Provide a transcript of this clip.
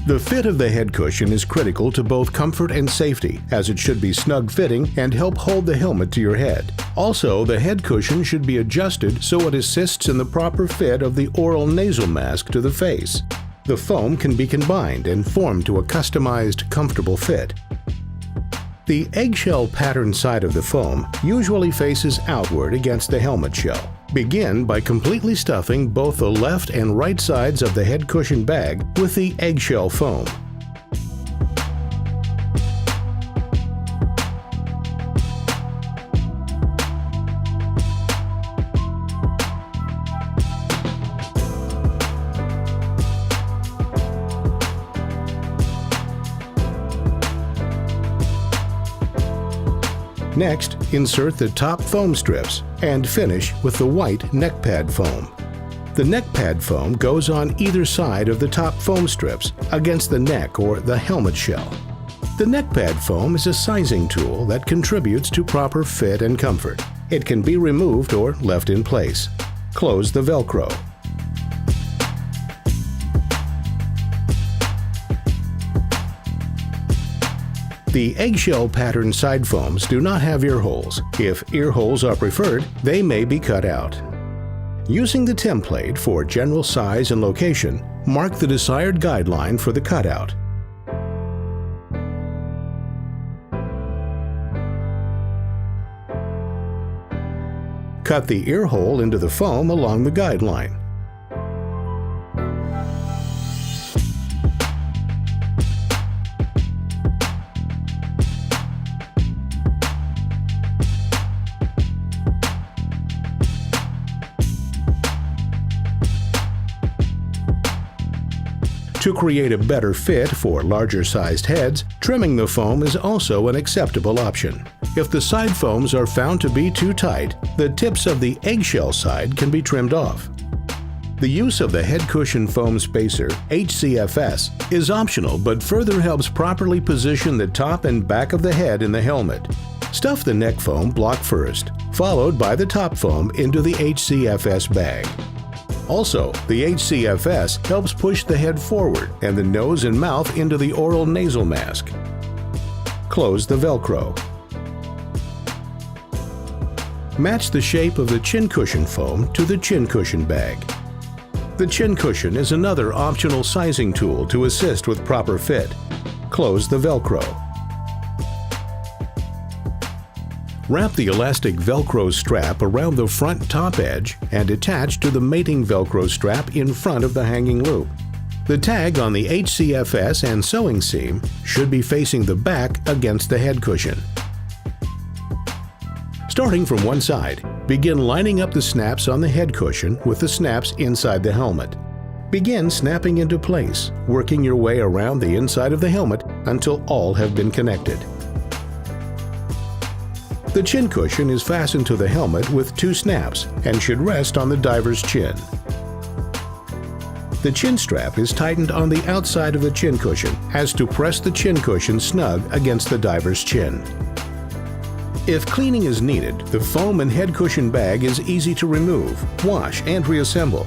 The fit of the head cushion is critical to both comfort and safety, as it should be snug-fitting and help hold the helmet to your head. Also, the head cushion should be adjusted so it assists in the proper fit of the oral nasal mask to the face. The foam can be combined and formed to a customized, comfortable fit. The eggshell pattern side of the foam usually faces outward against the helmet shell. Begin by completely stuffing both the left and right sides of the head cushion bag with the eggshell foam. Next, insert the top foam strips and finish with the white neck pad foam. The neck pad foam goes on either side of the top foam strips against the neck or the helmet shell. The neck pad foam is a sizing tool that contributes to proper fit and comfort. It can be removed or left in place. Close the Velcro. The eggshell pattern side foams do not have ear holes. If ear holes are preferred, they may be cut out. Using the template for general size and location, mark the desired guideline for the cutout. Cut the ear hole into the foam along the guideline. To create a better fit for larger-sized heads, trimming the foam is also an acceptable option. If the side foams are found to be too tight, the tips of the eggshell side can be trimmed off. The use of the head cushion foam spacer, HCFS, is optional but further helps properly position the top and back of the head in the helmet. Stuff the neck foam block first, followed by the top foam into the HCFS bag. Also, the HCFS helps push the head forward and the nose and mouth into the oral nasal mask. Close the Velcro. Match the shape of the chin cushion foam to the chin cushion bag. The chin cushion is another optional sizing tool to assist with proper fit. Close the Velcro. Wrap the elastic Velcro strap around the front top edge and attach to the mating Velcro strap in front of the hanging loop. The tag on the HCFS and sewing seam should be facing the back against the head cushion. Starting from one side, begin lining up the snaps on the head cushion with the snaps inside the helmet. Begin snapping into place, working your way around the inside of the helmet until all have been connected. The chin cushion is fastened to the helmet with 2 snaps and should rest on the diver's chin. The chin strap is tightened on the outside of the chin cushion as to press the chin cushion snug against the diver's chin. If cleaning is needed, the foam and head cushion bag is easy to remove, wash, and reassemble.